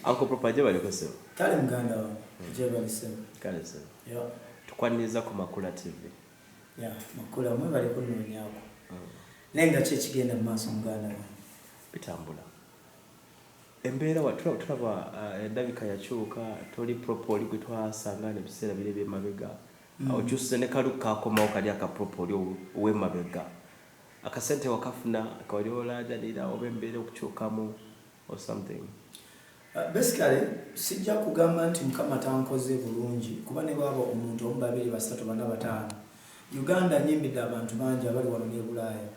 Uncle Proper je bali kose. Kale muganda wa je bali se. Kale se. Yo. Tukwaniriza ku Makula TV. Ya, Makula mwe bali kunonyako. Nenga kye kigenda mu maaso muganda wa. Bitambula. Embeera watulaba endabika yakyuka toli proper oli gwetwasanga ne biseera bire by'emabega. Okyuse ne kaluka akomawo kali aka proper oli ow'emabega. Akasente wakafuna akawali olajalira oba embeera okukyukamu or something. Basically sijja kugamba nti Mukama tankoze bulungi kuba ne baba omuntu omu babiri basatu bana bataano. Uganda nyimbidde abantu bangi abali wano ne Bulaaya.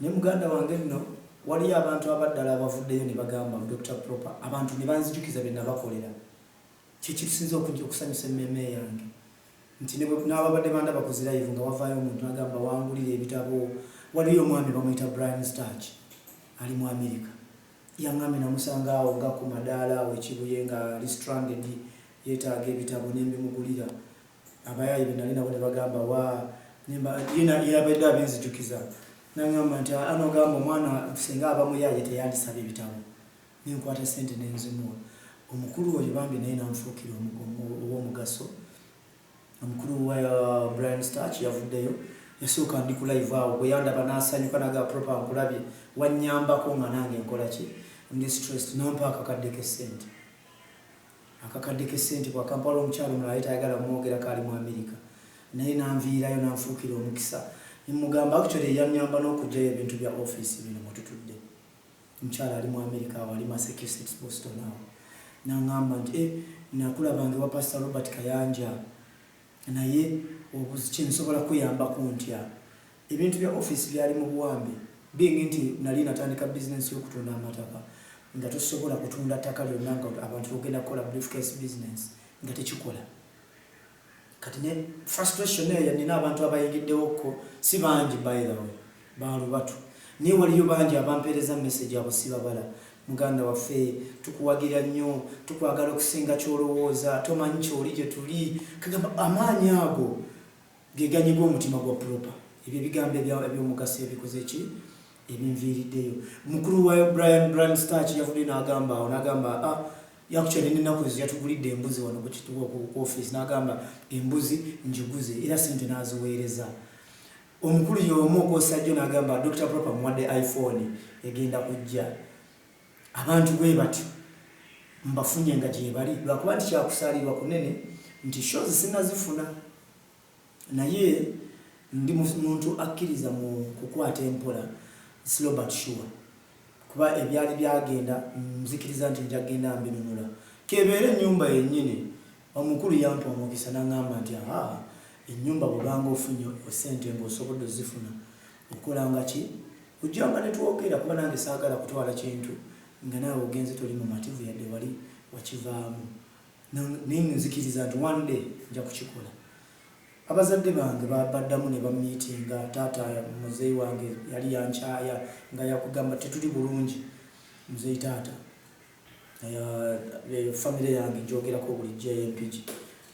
Ne muganda wange nno wali abantu abaddala abavuddeyo ne bagamba Dr. Proper abantu ne banzijukiza bye nabakolera. Kikisinze okusanyusa emmeme yange. Nti n'ababadde bandaba ku live nga wavaayo omuntu agamba wangulira ebitabo waliyo omwami bamuyita Brian Starch ali mu America. Yangami namusanga awo nga ku madaala wekibuye nga ali stranded yetaaga ebitabo n'embimugulira. Abayayi be nali nabo ne bagamba wa nimba yabadde abenzijukiza. Nangamba nti ano gamba omwana singa abamuyaye teyandisaba ebitabo. Nenkwata sente n'enzimuwa. Omukulu oyo bambi naye nanfuukira ow'omugaso. Omukulu wa Brian Starch yavuddeyo yasooka ndi ku live awo bwe yandaba n'asanyuka naga Proper nkulabye wannyambako nga nange nkola ki ndi stressed nampa akakadde k'essente. Akakadde k'essente kwa Kampala omukyalo mulala tayagala mwogera kali mu America naye nanviirayo nanfuukira omukisa. Nimugamba actually yannyamba n'okugyayo ebintu bya office bino mututudde. Omukyala ali mu America wali Massachusetts Boston awo. Nangamba nti nakulabange wa Pastor Robert Kayanja naye obuziki nsobola kuyambako ntya. Ebintu bya office byali mu buwambe being nti nali natandika business y'okutunda amataka nga tosobola kutunda ttaka lyonna nga abantu bagenda kukola briefcase business nga tekikola. Kati ne frustration eyo nina abantu abayigiddewo si bangi by the way balubatu naye waliyo bangi abampeereza message abo sibabala. Muganda waffe tukuwagira nnyo tukwagala okusinga kyolowooza tomanyi kyoli gye tuli kagamba amaanyi ago geganyiga omutima gwa Proper. Ebyo ebigambo eby'omugaso ebikoze ki ebinviiriddeyo. Mukulu wa Brian Starch yavudde n'agamba yakukyali n'ennaku ezo yatugulidde embuzi wano ku office n'agamba embuzi njiguze era sente n'aziweereza. Omukulu y'omu okwosajjo n'agamba Dr. Proper muwadde iPhone egenda kujja. Abantu bwe batyo mbafunye nga gye bali lwakuba nti kyakusaalirwa kunene nti shows sinazifuna naye ndi muntu akkiriza mu kukwata empola slow but sure kuba ebyali byagenda nzikiriza nti njagenda mbinunula kebeere ennyumba yennyini. Omukulu yampa omukisa n'angamba nti ennyumba bwebanga ofunye sente ng'osobodde ozifuna okolanga ki ojjanga ne twogera kuba nange saagala kutwala kintu nga naawe ogenze toli mu mativu yadde wali wakivaamu naye nzikiriza nti one day nja kukikola. Abazadde bange baddamu ne bamiitinga taata muzeeyi wange yali yankyaya nga yakugamba tetuli bulungi muzeeyi taata family yange njogerako bulijjo empigi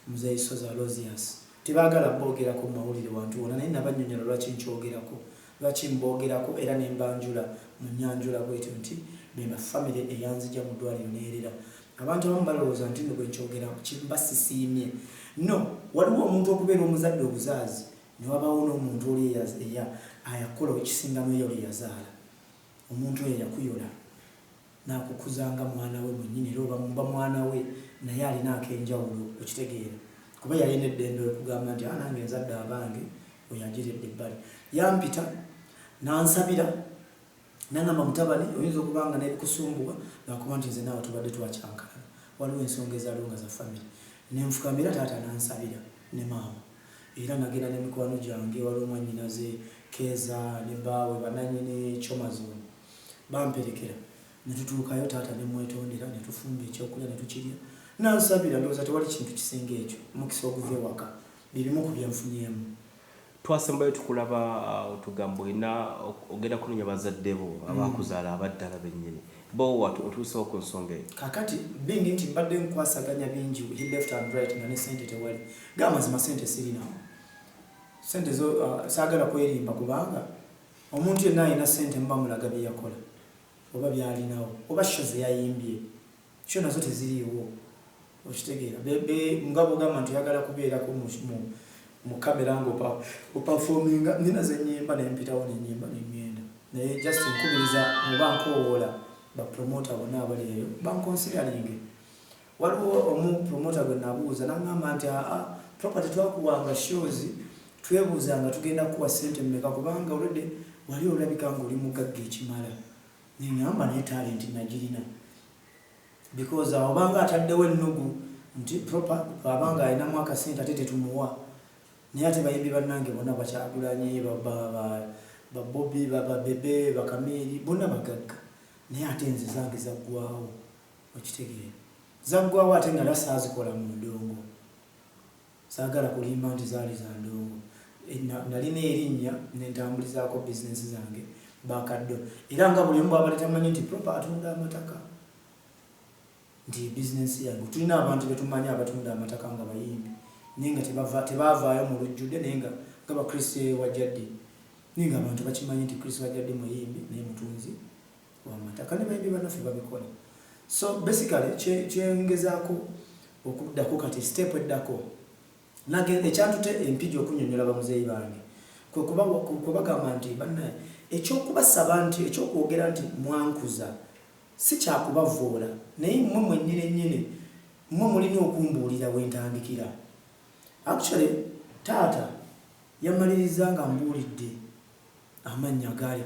muzeeyi Soza Rosias tebaagala boogerako mu mawulire wantu wona naye nabanyonyola lwaki nkyogerako lwaki mboogerako era ne mbanjula mu nnyanjula bwetyo nti bemba family eyanzija mu ddwaliro neerera. Abantu abamu balowooza nti nno bwe nkyogera mbasisiimye. No, waliwo omuntu okubeera omuzadde obuzaazi ne wabaawo n'omuntu oli ayakola ekisinga n'eyo oli yazaala. Omuntu oyo yakuyola n'akukuzanga mwana we mwennyini era oba mba mwana we naye alina ak'enjawulo okitegeera kuba yalina eddembe okugamba nti nange nzadde abange oyo agiredde ebbali. Yampita n'ansabira nangamba mutabani oyinza okubanga n'ebikusumbuwa lwakuba nti nze naawe tubadde twakyankalana waliwo ensonga ezaaliwo nga za famire nenfukamira taata nansabira ne maama era nagenda n'emikwano gyange waliwo mwannyinaze Keeza ne bbaawe bananyini Chomazoni bamperekera ne tutuukayo taata ne mwetondera ne tufumba ekyokulya ne tukirya nansabira ndowooza tewali kintu kisinga ekyo mukisa oguva ewaka birimu ku byenfunyemu. Twasembayo tukulaba otugamba olina ogenda kunoonya bazadde bo abakuzaala abaddala bennyini bo otuusewo ku nsonga eyo. Kakati bingi nti mbadde nkwasaganya bingi left and right nga ne sente tewali gamazima sente sirinawo sente zo saagala kwerimba kubanga omuntu yenna alina sente mba mulaga bye yakola oba byalinawo oba shoze yayimbye kyo nazo teziriiwo okitegeera nga bwogamba nti oyagala kubeerako mu kamera nga opafominga nina zenyimba nempitawo nenyimba nengenda naye just nkubiriza muba nkowoola bapromota bonna abali eyo bankonsideringe. Waliwo omupromota gwe nabuuza naŋŋamba nti property twakuwanga shows twebuuzanga tugenda kuwa ssente mmeka kubanga olwedde wali olabika nga oli mugagga ekimala neŋŋamba naye talent nagirina because obanga ataddewo ennugu nti proper abanga alinamu akasente ate tetumuwa naye ate bayimbi bannange bonna bakyagulanye babobi babebe bakamiiri bonna bagagga naye ate nze zange zaggwawo okitegeera zaggwawo ate nga lasaazikola mu ndongo saagala kulimba nti zaali za ndongo nalina erinnya nentambulizaako bizinesi zange bakaddo era nga buli omu bw'abale tamanyi nti proper atunda amataka nti bizinesi yange tulina abantu betumanyi abatunda amataka nga bayimbi naye nga tebaavaayo mu lujjudde naye nga bakristo wajjadde naye nga abantu bakimanyi nti kristo wajjadde muyimbi naye mutunzi w'amataka ne bayimbi bannaffe babikola. So basically kyengezaako okuddako kati step eddako ekyantute empigi okunnyonnyola bamuzeeyi bange kubagamba nti bannaye ekyokubasaba nti ekyokwogera nti mwankuza si kyakubavoola naye mmwe mwennyini mmwe mulina okumbuulira wentandikira. Actually taata yamaliriza nga mbuulidde amannya gaali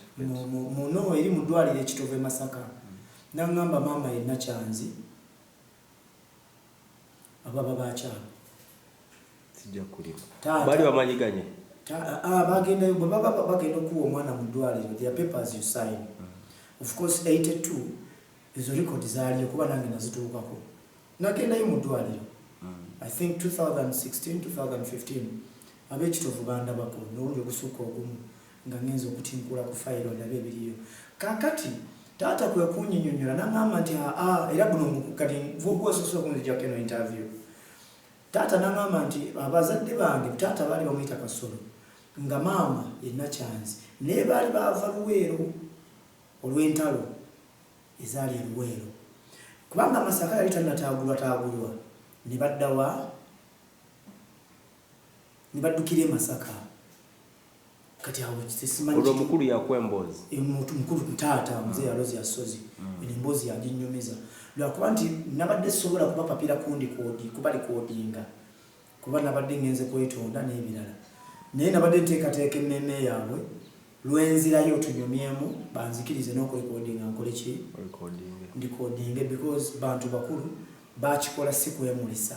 muno eri mu ddwaliro ekitovu e Masaka naŋŋamba maama yenna kyanzi ababa bakyalo sijja kulima bali bamanyiganye bagendayo bwe baba bagenda okuwa omwana mu ddwaliro their papers you sign of course 82 ezo record zaaliyo kuba nange nazituukako nagendayo mu ddwaliro I think 2016 2015 ab'ekitovu bandabako n'olundi okusukka ogumu nga ngenza okutinkula ku fayiro ndabe ebiriyo kakati taata kwe kunnyinnyonnyola naŋŋamba nti era guno kati vuogwososola okunzijjako eno interview taata naŋŋamba nti abazadde bange taata baali bamuyita Kasolo nga maama yenna kyanzi naye baali baava Luweero olw'entalo ezaali e Luweero kubanga Masaka yali tannataagulwa ne baddawa ne baddukira e Masaka kati awo kisimanyi olwo mukulu yakwembozi mukulu taata mzee yalozi yasozi embozi yaginyumiza lwakuba nti nabadde sobola kuba papira kundi kuba likodinga kuba nabadde ngenze kwetonda n'ebirala naye nabadde nteekateeka emmeme yaabwe lwenzirayo tunyumyemu banzikirize n'okurekodinga nkole ki ndikodinge because bantu bakulu bakikola si kwemulisa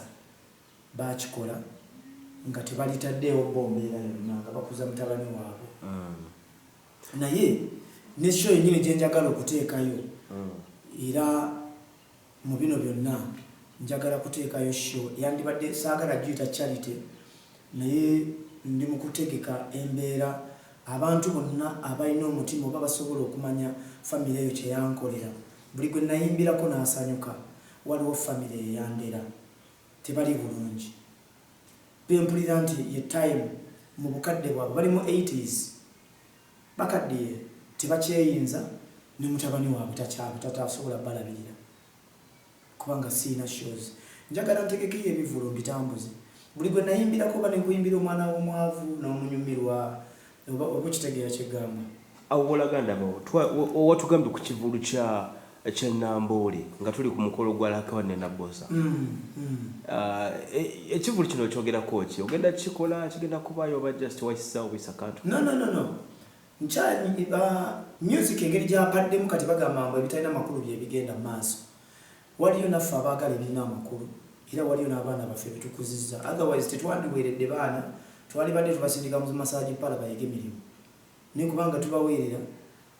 bakikola nga tebalitaddeewo bombeera yonna nga bakuza mutabani waabwe naye nekyo yennyini gye njagala okuteekayo era mu bino byonna njagala kuteekayo show yandibadde saagala giyita charity naye ndi mu kutegeka embeera abantu bonna abalina omutima oba basobola okumanya famire eyo kye yankolera buli gwe nayimbirako n'asanyuka waliwo famire eyandera tebali bulungi bempulira nti ye time mu bukadde bwabwe bali mu 80s bakaddiye tebakyeyinza ne mutabani waabwe tatasobola balabirira kubanga siina shows njagala ntegekeyo ebivulo mbitambuze buli gwe nayimbirako oba nenkuyimbira omwana w'omwavu n'omunyumirwa oba kitegeera kyegamba awo olaganda watugambye ku kivulu ky'Ennambooli nga tuli ku mukolo gwa Lakawane Nabbosa ekivulu kino kyogerako ki ogenda kikola kigenda kubaayo oba just waisaawo bisakantu no music engeri gyapaddemu kati bagamba mbu ebitalina makulu bye bigenda maaso waliyo naffe abaagala ebirina amakulu era waliyo n'abaana baffe betukuzizza otherwise tetwandiweeredde baana twalibadde tubasindika mu masaji pala bayige emirimu naye kubanga tubaweerera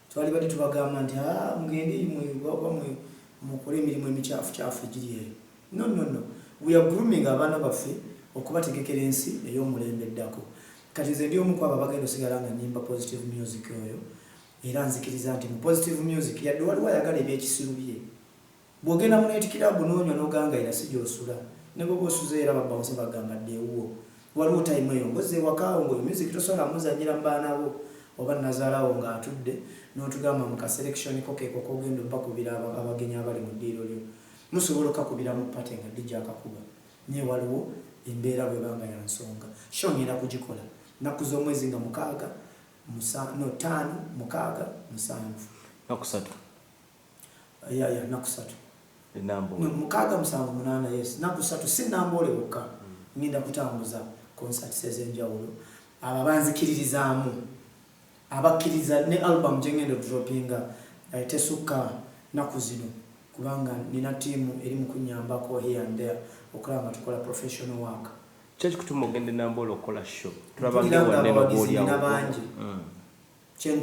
twalibadde tubagamba nti mugende mukole emirimu emikyafu egiri eyo no we are grooming abaana baffe okubategekera ensi ey'omulembe eddako kati nze ndi omu ku abo abagenda osigala nga nnyimba positive music oyo era nzikiriza nti mu positive music yadde waliwo ayagala ebyekisiru bye bw'ogenda mu night club n'onywa n'ogangayira si gy'osula ne bw'oba osuze era babawose bagamba ddeewuwo waliwo time eyo ngoze ewaka awo ng'oyo music tosobola muzannyira mu baana bo oba nazaalawo ng'atudde n'otugamba mu kaselection ko keeko kogenda obbakubira abagenyi abali mu ddiiro lyo musobola okakubira mu pate nga dijja akakuba naye waliwo embeera bwebanga ya nsonga sho ngenda kugikola nnaku z'omwezi nga 6 5 6 7 naku 3 naku 3 enamboole 6 7 8 yes naku 3 si Namboole wokka ngenda kutambuza concerts ez'enjawulo abo banzikiririzaamu abakkiriza ne album gye ngenda droppinga tesukka naku zino kubanga nina tiimu eri mu kunnyambako here and there okulaba nga tukola professional work kyekikutuma ogende Namboole okola show tulaba ngewanene n'abangi